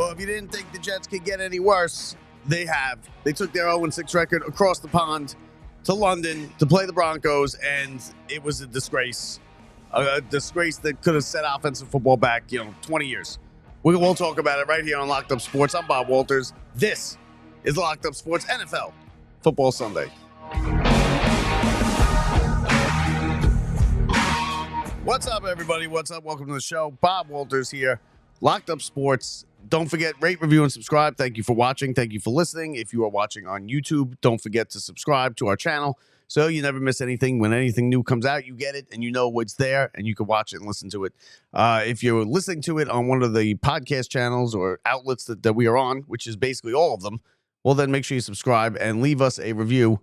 Well, if you didn't think the Jets could get any worse, they have. They took their 0-6 record across the pond to London to play the Broncos, and it was a disgrace. A disgrace that could have set offensive football back, 20 years. We'll talk about it right here on Locked Up Sports. I'm Bob Walters. This is Locked Up Sports NFL Football Sunday. What's up, everybody? What's up? Welcome to the show. Bob Walters here. Locked Up Sports. Don't forget, rate, review, and subscribe. Thank you for watching. Thank you for listening. If you are watching on YouTube, don't forget to subscribe to our channel so you never miss anything. When anything new comes out, you get it and you know what's there and you can watch it and listen to it. If you're listening to it on one of the podcast channels or outlets that we are on, which is basically all of them, well, then make sure you subscribe and leave us a review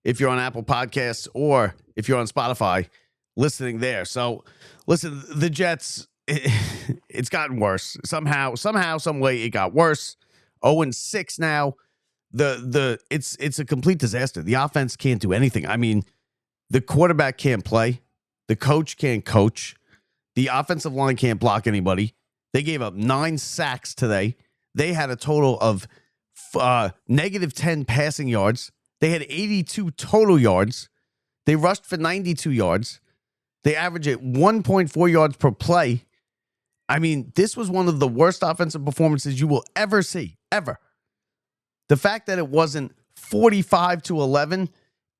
if you're on Apple Podcasts or if you're on Spotify listening there. So, listen, the Jets... It's gotten worse. Somehow, some way it got worse. 0-6 now. It's a complete disaster. The offense can't do anything. I mean, the quarterback can't play. The coach can't coach. The offensive line can't block anybody. They gave up 9 sacks today. They had a total of negative 10 passing yards. They had 82 total yards. They rushed for 92 yards. They averaged at 1.4 yards per play. I mean, this was one of the worst offensive performances you will ever see, ever. The fact that it wasn't 45-11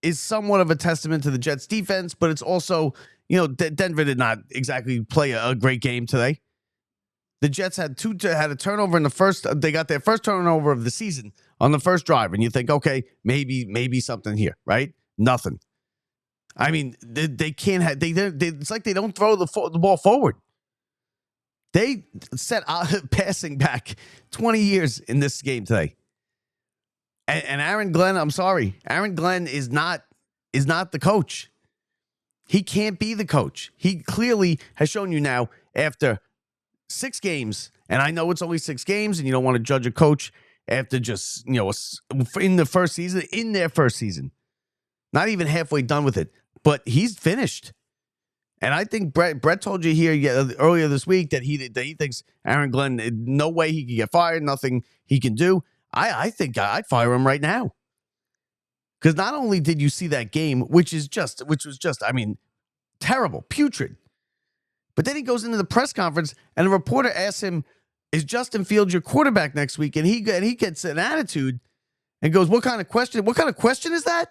is somewhat of a testament to the Jets defense, but it's also, Denver did not exactly play a great game today. The Jets had a turnover in the first. They got their first turnover of the season on the first drive, and you think, okay, maybe something here, right? Nothing. I mean, they can't have. It's like they don't throw the ball forward. They set passing back 20 years in this game today. And Aaron Glenn, I'm sorry. Aaron Glenn is not the coach. He can't be the coach. He clearly has shown you now after 6 games, and I know it's only 6 games, and you don't want to judge a coach after just, in their first season. Not even halfway done with it. But he's finished. And I think Brett told you here earlier this week that he thinks Aaron Glenn, no way he can get fired, nothing he can do. I think I'd fire him right now. Because not only did you see that game, which was just, I mean, terrible, putrid. But then he goes into the press conference and a reporter asks him, is Justin Fields your quarterback next week? And he gets an attitude and goes, what kind of question is that?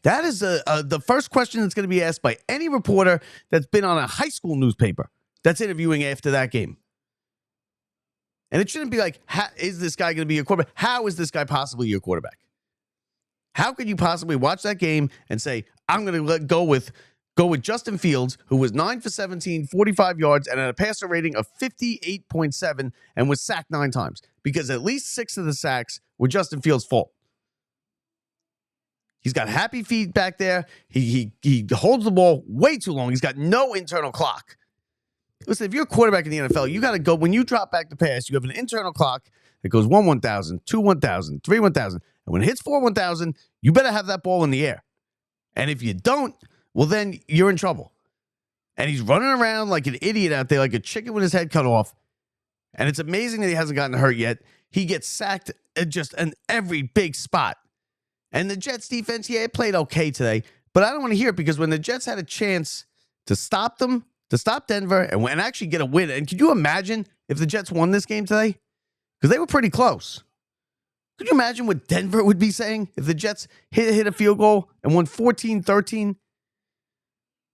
That is the first question that's going to be asked by any reporter that's been on a high school newspaper that's interviewing after that game. And it shouldn't be like, is this guy going to be your quarterback? How is this guy possibly your quarterback? How could you possibly watch that game and say, I'm going to go with Justin Fields, who was 9 for 17, 45 yards, and had a passer rating of 58.7 and was sacked 9 times? Because at least 6 of the sacks were Justin Fields' fault. He's got happy feet back there. He holds the ball way too long. He's got no internal clock. Listen, if you're a quarterback in the NFL, you got to go, when you drop back to pass, you have an internal clock that goes 1,000, 2,000, 3,000. And when it hits 4,000, you better have that ball in the air. And if you don't, well, then you're in trouble. And he's running around like an idiot out there, like a chicken with his head cut off. And it's amazing that he hasn't gotten hurt yet. He gets sacked at just in every big spot. And the Jets defense, it played okay today. But I don't want to hear it because when the Jets had a chance to stop them, to stop Denver, and actually get a win. And could you imagine if the Jets won this game today? Because they were pretty close. Could you imagine what Denver would be saying if the Jets hit a field goal and won 14-13?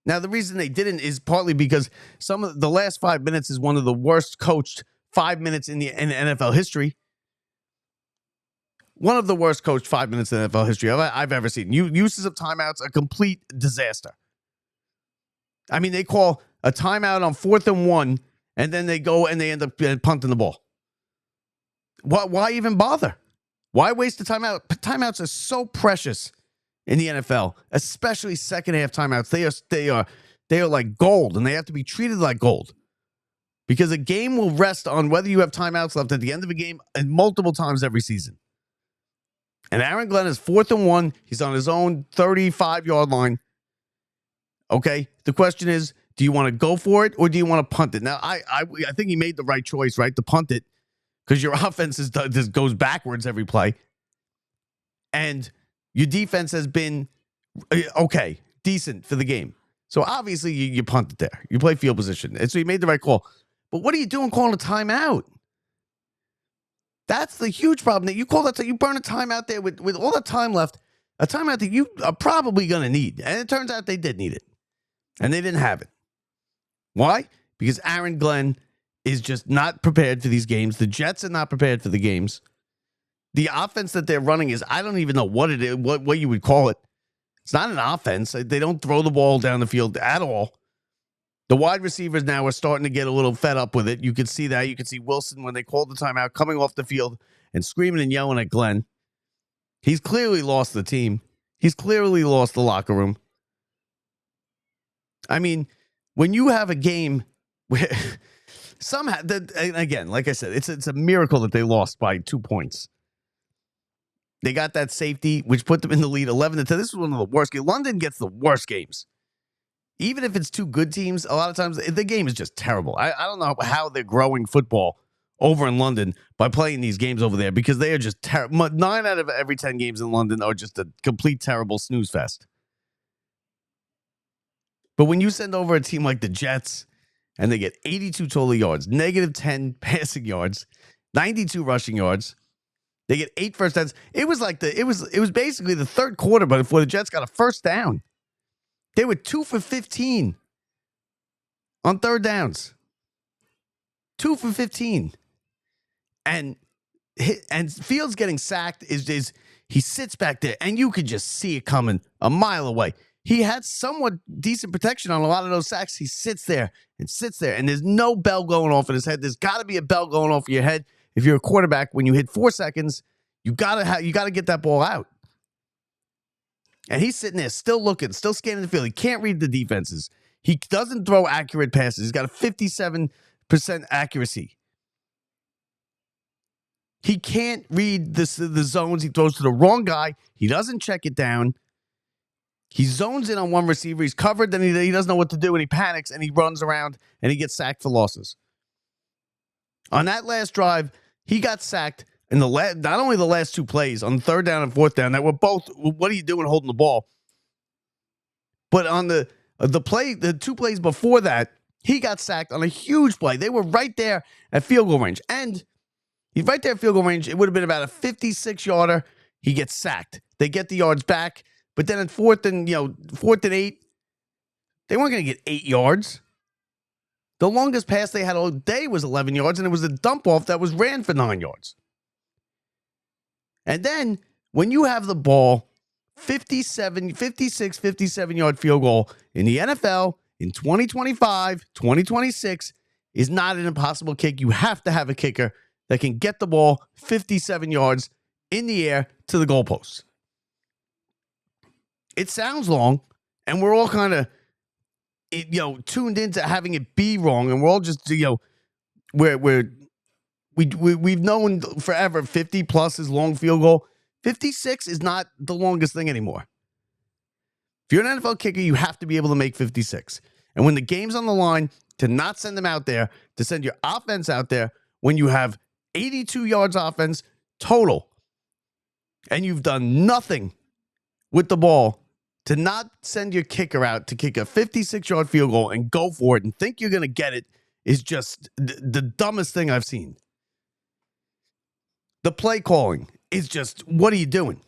Now, the reason they didn't is partly because some of the last 5 minutes is one of the worst coached 5 minutes in NFL history. One of the worst coached 5 minutes in NFL history I've ever seen. Uses of timeouts, a complete disaster. I mean, they call a timeout on 4th and 1, and then they go and they end up punting the ball. Why even bother? Why waste the timeout? Timeouts are so precious in the NFL, especially second half timeouts. They are like gold, and they have to be treated like gold. Because a game will rest on whether you have timeouts left at the end of a game and multiple times every season. And Aaron Glenn is 4th and 1. He's on his own 35-yard line. Okay, the question is, Do you want to go for it or do you want to punt it? Now, I think he made the right choice, right, to punt it because your offense just goes backwards every play. And your defense has been okay, decent for the game. So obviously you punt it there. You play field position. And so you made the right call. But what are you doing calling a timeout? That's the huge problem. That you call that, you burn a timeout there with all the time left, a timeout that you are probably going to need. And it turns out they did need it. And they didn't have it. Why? Because Aaron Glenn is just not prepared for these games. The Jets are not prepared for the games. The offense that they're running is, I don't even know what it is, what you would call it. It's not an offense. They don't throw the ball down the field at all. The wide receivers now are starting to get a little fed up with it. You can see that. You can see Wilson, when they called the timeout, coming off the field and screaming and yelling at Glenn. He's clearly lost the team. He's clearly lost the locker room. I mean, when you have a game where somehow, again, like I said, it's a miracle that they lost by 2 points. They got that safety, which put them in the lead 11-10. This is one of the worst games. London gets the worst games. Even if it's two good teams, a lot of times the game is just terrible. I don't know how they're growing football over in London by playing these games over there, because they are just terrible. 9 out of every 10 games in London are just a complete terrible snooze fest. But when you send over a team like the Jets and they get 82 total yards, -10 passing yards, 92 rushing yards, they get 8 first downs. It was like it was basically the third quarter, but before the Jets got a first down. They were 2 for 15 on third downs. 2 for 15. And Fields getting sacked is he sits back there and you could just see it coming a mile away. He had somewhat decent protection on a lot of those sacks. He sits there, and there's no bell going off in his head. There's got to be a bell going off in your head. If you're a quarterback, when you hit 4 seconds, you gotta get that ball out. And he's sitting there, still looking, still scanning the field. He can't read the defenses. He doesn't throw accurate passes. He's got a 57% accuracy. He can't read the zones. He throws to the wrong guy. He doesn't check it down. He zones in on one receiver. He's covered. Then he doesn't know what to do, and he panics, and he runs around, and he gets sacked for losses. On that last drive, he got sacked in not only the last 2 plays, on 3rd down and 4th down, that were both, what are you doing holding the ball? But on the 2 plays before that, he got sacked on a huge play. They were right there at field goal range. And he's right there at field goal range. It would have been about a 56-yarder. He gets sacked. They get the yards back. But then at 4th and 8, they weren't going to get 8 yards. The longest pass they had all day was 11 yards, and it was a dump off that was ran for 9 yards. And then when you have the ball, 57-yard field goal in the NFL in 2025, 2026 is not an impossible kick. You have to have a kicker that can get the ball 57 yards in the air to the goalposts. It sounds long, and we're all kind of tuned into having it be wrong, and we're all just we've known forever 50 plus is long field goal. 56 is not the longest thing anymore. If you're an NFL kicker, you have to be able to make 56. And when the game's on the line, to not send them out there, to send your offense out there when you have 82 yards offense total, and you've done nothing with the ball, to not send your kicker out to kick a 56-yard field goal and go for it and think you're going to get it is just the dumbest thing I've seen. The play calling is just, what are you doing?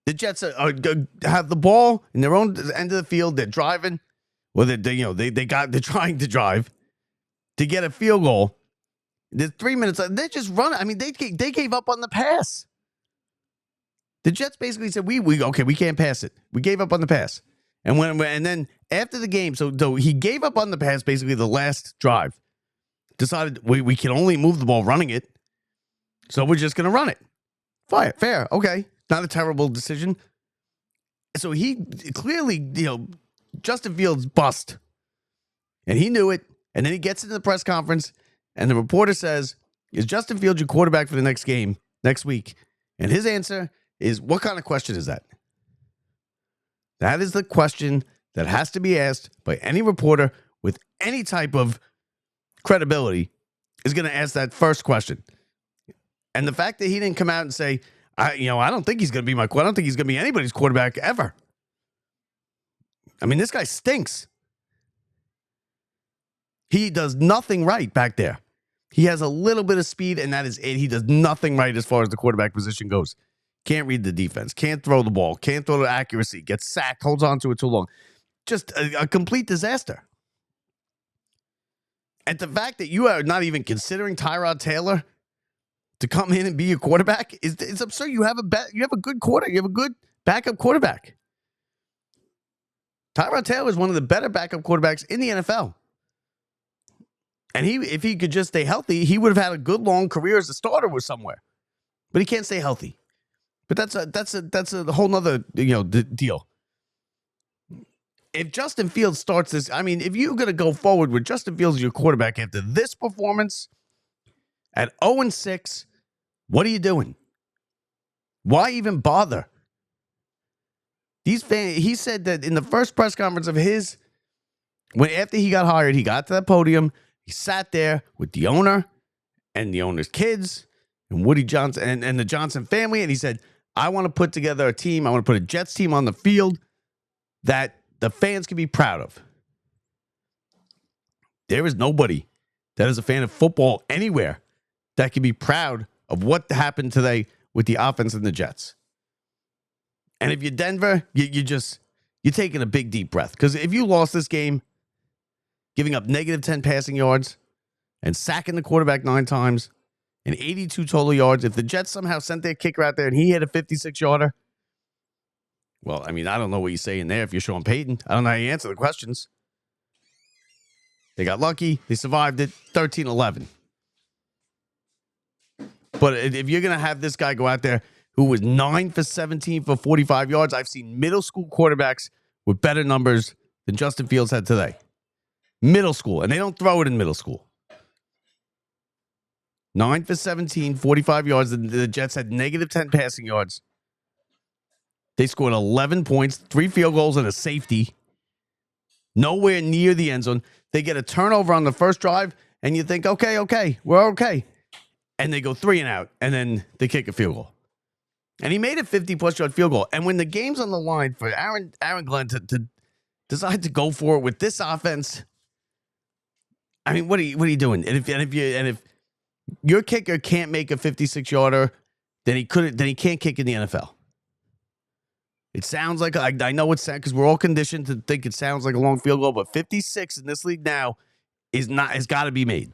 The Jets have the ball in their own end of the field. They're driving. Well, they're trying to drive to get a field goal. There's 3 minutes. They just run. I mean, they gave up on the pass. The Jets basically said, we can't pass it. We gave up on the pass. And then after the game, so he gave up on the pass basically the last drive. Decided we can only move the ball running it. So we're just going to run it. Fair. Okay. Not a terrible decision. So he clearly, Justin Fields bust. And he knew it. And then he gets into the press conference and the reporter says, is Justin Fields your quarterback for the next game, next week? And his answer is, what kind of question is that? That is the question that has to be asked by any reporter with any type of credibility is going to ask that first question. And the fact that he didn't come out and say, I don't think he's going to be I don't think he's going to be anybody's quarterback ever. I mean, this guy stinks. He does nothing right back there. He has a little bit of speed, and that is it. He does nothing right as far as the quarterback position goes. Can't read the defense. Can't throw the ball. Can't throw the accuracy. Gets sacked. Holds on to it too long. Just a complete disaster. And the fact that you are not even considering Tyrod Taylor to come in and be your quarterback is absurd. You have a good quarterback. You have a good backup quarterback. Tyrod Taylor is one of the better backup quarterbacks in the NFL. And if he could just stay healthy, he would have had a good long career as a starter with somewhere. But he can't stay healthy. But that's a whole nother deal. If Justin Fields starts this, I mean, if you're going to go forward with Justin Fields as your quarterback after this performance at 0-6, what are you doing? Why even bother? He said that in the first press conference of his, after he got hired, he got to that podium. He sat there with the owner and the owner's kids and Woody Johnson and the Johnson family. And he said, I want to put together a team. I want to put a Jets team on the field that the fans can be proud of. There is nobody that is a fan of football anywhere that can be proud of what happened today with the offense and the Jets. And if you're Denver, you're taking a big deep breath. Because if you lost this game, giving up -10 passing yards and sacking the quarterback 9 times and 82 total yards, if the Jets somehow sent their kicker out there and he hit a 56-yarder, well, I mean, I don't know what you say in there if you're Sean Payton. I don't know how you answer the questions. They got lucky. They survived it. 13-11. But if you're going to have this guy go out there who was 9 for 17 for 45 yards, I've seen middle school quarterbacks with better numbers than Justin Fields had today. Middle school. And they don't throw it in middle school. 9 for 17, 45 yards. The Jets had -10 passing yards. They scored 11 points, 3 field goals, and a safety. Nowhere near the end zone. They get a turnover on the first drive, and you think, okay, we're okay. And they go 3 and out, and then they kick a field goal. And he made a 50-plus yard field goal. And when the game's on the line for Aaron Glenn to decide to go for it with this offense, I mean, what are you doing? And if your kicker can't make a 56-yarder, then he can't kick in the NFL. It sounds like, I know it's sad because we're all conditioned to think it sounds like a long field goal, but 56 in this league now has got to be made.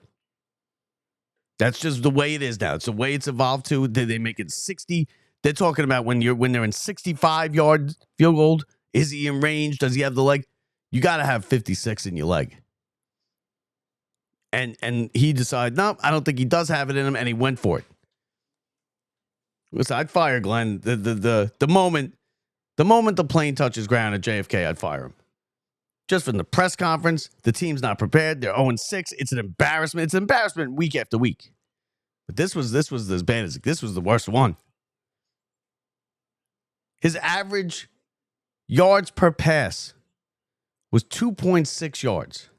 That's just the way it is now. It's the way it's evolved to. They make it 60. They're talking about when they're in 65-yard field goal. Is he in range? Does he have the leg? You got to have 56 in your leg. And he decided, no, I don't think he does have it in him, and he went for it. Listen, I'd fire Glenn the moment the plane touches ground at JFK. I'd fire him. Just from the press conference, the team's not prepared. They're 0-6. It's an embarrassment. It's an embarrassment week after week. But this was as bad as this was the worst one. His average yards per pass was 2.6 yards.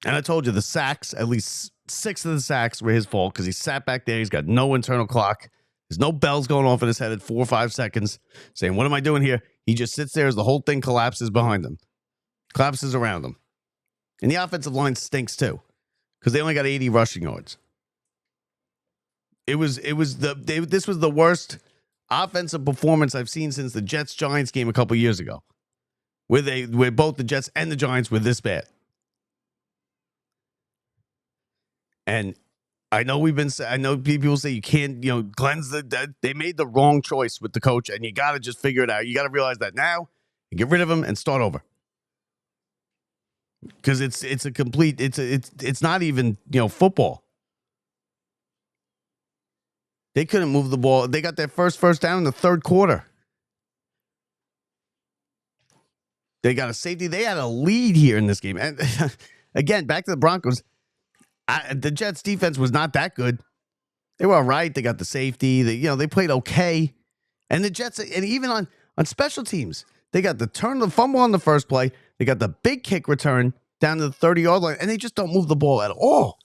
And I told you the sacks, at least 6 of the sacks were his fault because he sat back there. He's got no internal clock. There's no bells going off in his head at 4 or 5 seconds saying, what am I doing here? He just sits there as the whole thing collapses behind him, collapses around him. And the offensive line stinks too because they only got 80 rushing yards. This was the worst offensive performance I've seen since the Jets-Giants game a couple years ago, where both the Jets and the Giants were this bad. And I know people say you can't, Glenn's they made the wrong choice with the coach, and you got to just figure it out. You got to realize that now and get rid of him and start over. Because it's not even, football. They couldn't move the ball. They got their first down in the third quarter. They got a safety. They had a lead here in this game. And again, back to the Broncos. The Jets defense was not that good. They were all right. They got the safety. They played okay. And the Jets, and even on special teams, They got the turn, the fumble on the first play. They got the big kick return down to the 30-yard line, and they just don't move the ball at all.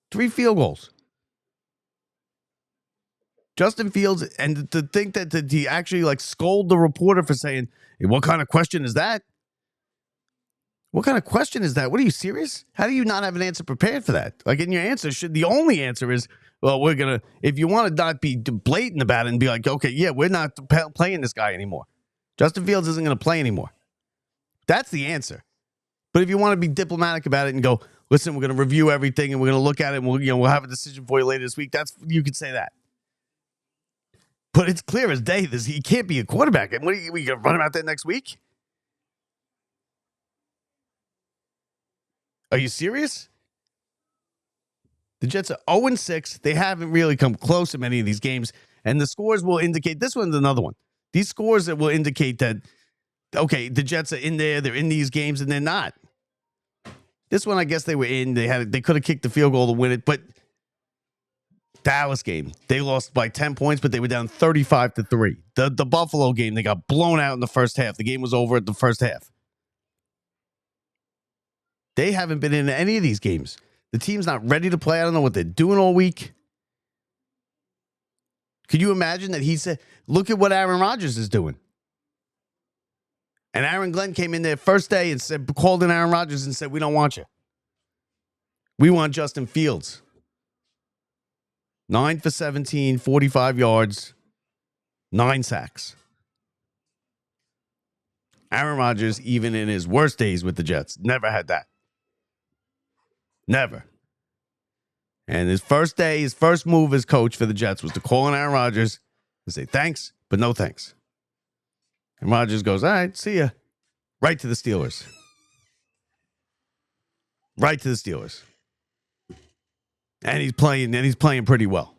3 field goals. Justin Fields, and to think that he actually like scold the reporter for saying, hey, what kind of question is that? What kind of question is that? What, are you serious? How do you not have an answer prepared for that? Like, in your answer, the only answer is, well, we're going to, if you want to not be blatant about it and be like, okay, yeah, we're not playing this guy anymore. Justin Fields isn't going to play anymore. That's the answer. But if you want to be diplomatic about it and go, listen, we're going to review everything and we're going to look at it and we'll have a decision for you later this week, you could say that. But it's clear as day that he can't be a quarterback. And what are you going to run him out there next week? Are you serious? The Jets are 0-6. They haven't really come close in many of these games. And the scores will indicate, this one's another one. These scores that will indicate that, okay, the Jets are in there, they're in these games, and they're not. This one, I guess they were in. They could have kicked the field goal to win it, but Dallas game, they lost by 10 points, but they were down 35-3. The Buffalo game, they got blown out in the first half. The game was over at the first half. They haven't been in any of these games. The team's not ready to play. I don't know what they're doing all week. Could you imagine that he said, look at what Aaron Rodgers is doing? And Aaron Glenn came in there first day and called in Aaron Rodgers and said, we don't want you. We want Justin Fields. 9 for 17, 45 yards, 9 sacks. Aaron Rodgers, even in his worst days with the Jets, never had that. Never. And his first move as coach for the Jets was to call in Aaron Rodgers and say, thanks, but no thanks. And Rodgers goes, all right, see ya. Right to the Steelers. Right to the Steelers. And he's playing pretty well.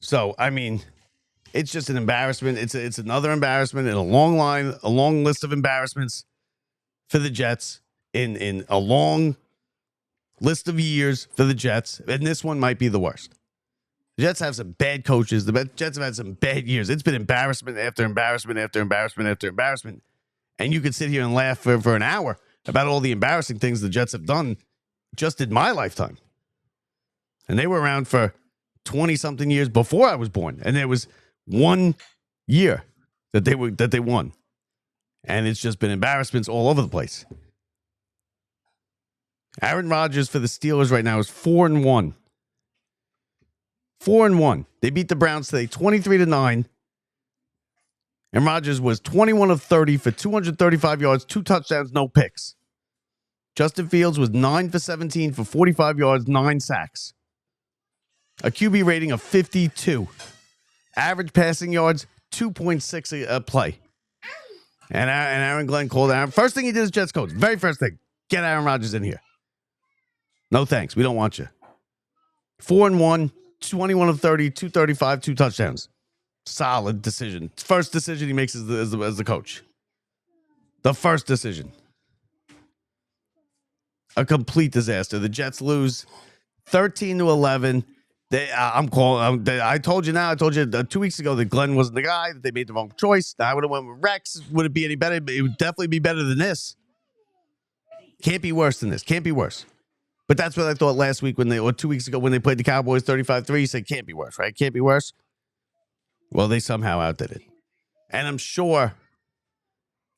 So, I mean, it's just an embarrassment. It's another embarrassment in a long list of embarrassments for the Jets in a long list of years for the Jets. And this one might be the worst. The Jets have some bad coaches. The Jets have had some bad years. It's been embarrassment after embarrassment after embarrassment after embarrassment. And you could sit here and laugh for an hour about all the embarrassing things the Jets have done just in my lifetime. And they were around for 20-something years before I was born. And there was one year that they won. And it's just been embarrassments all over the place. Aaron Rodgers for the Steelers right now is 4-1. 4-1. They beat the Browns today 23-9. And Rodgers was 21 of 30 for 235 yards, 2 touchdowns, no picks. Justin Fields was 9 for 17 for 45 yards, 9 sacks. A QB rating of 52. Average passing yards, 2.6 a play. And Aaron Glenn called Aaron. First thing he did as Jets coach, very first thing, get Aaron Rodgers in here. No thanks. We don't want you. 4-1, 21 of 30, 235, 2 touchdowns. Solid decision. First decision he makes as the coach. The first decision. A complete disaster. The Jets lose 13-11. I told you 2 weeks ago that Glenn wasn't the guy, that they made the wrong choice. I would have went with Rex. Would it be any better? It would definitely be better than this. Can't be worse than this. Can't be worse. But that's what I thought last week or 2 weeks ago when they played the Cowboys 35-3. You said can't be worse, right? Can't be worse. Well, they somehow outdid it. And I'm sure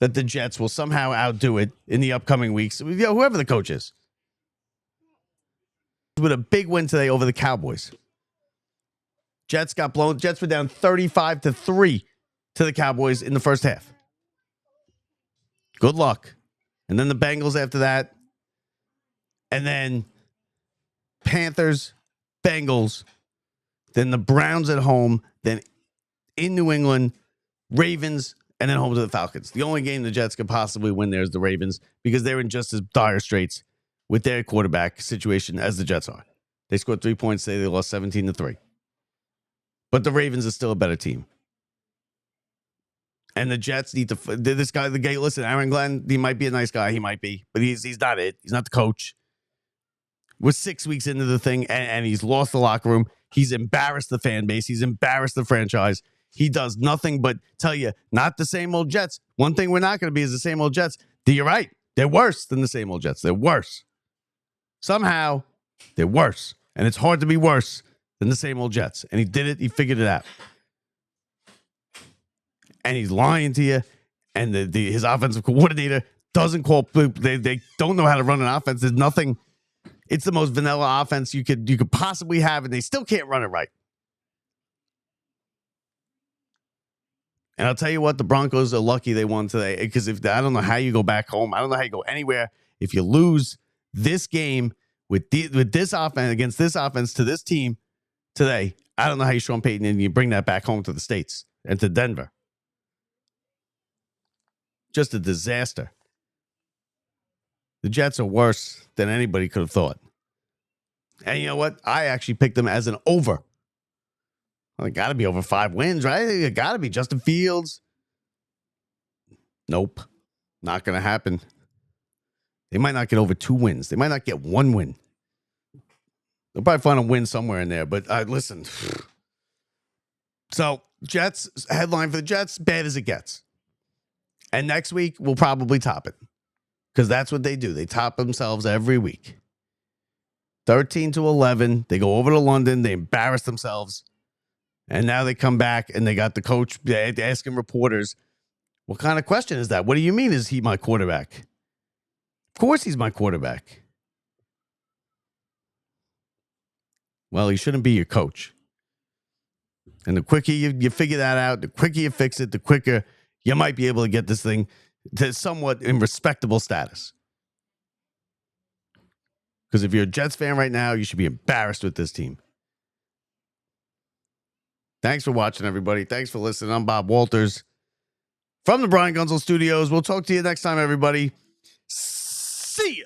that the Jets will somehow outdo it in the upcoming weeks. Whoever the coach is. With a big win today over the Cowboys. Jets got blown. Jets were down 35-3 to the Cowboys in the first half. Good luck. And then the Bengals after that. And then Panthers, Bengals. Then the Browns at home. Then in New England, Ravens, and then home to the Falcons. The only game the Jets could possibly win there is the Ravens because they're in just as dire straits with their quarterback situation as the Jets are. They scored 3 points today. They lost 17-3. But the Ravens are still a better team. And the Jets need to... This guy, listen, Aaron Glenn, he might be a nice guy. He might be. But he's not it. He's not the coach. We're 6 weeks into the thing, and he's lost the locker room. He's embarrassed the fan base. He's embarrassed the franchise. He does nothing but tell you, not the same old Jets. One thing we're not going to be is the same old Jets. You're right. They're worse than the same old Jets. They're worse. Somehow, they're worse. And it's hard to be worse than the same old Jets. And he did it. He figured it out. And he's lying to you. And his offensive coordinator doesn't call. They don't know how to run an offense. There's nothing. It's the most vanilla offense you could possibly have, and they still can't run it right. And I'll tell you what, the Broncos are lucky they won today, because I don't know how you go back home. I don't know how you go anywhere if you lose this game with this offense against this offense to this team today. I don't know how you Sean Payton and you bring that back home to the States and to Denver. Just a disaster. The Jets are worse than anybody could have thought. And you know what? I actually picked them as an over. Well, it got to be over 5 wins, right? It got to be Justin Fields. Nope. Not going to happen. They might not get over 2 wins. They might not get 1 win. They'll probably find a win somewhere in there. But listen. So, Jets, headline for the Jets, bad as it gets. And next week, we'll probably top it. Because that's what they do. They top themselves every week. 13-11. They go over to London. They embarrass themselves. And now they come back and they got the coach asking reporters, what kind of question is that? What do you mean, is he my quarterback? Of course he's my quarterback. Well, he shouldn't be your coach. And the quicker you figure that out, the quicker you fix it, the quicker you might be able to get this thing to somewhat in respectable status. Because if you're a Jets fan right now, you should be embarrassed with this team. Thanks for watching, everybody. Thanks for listening. I'm Bob Walters from the Brian Gunzel Studios. We'll talk to you next time, everybody. See ya.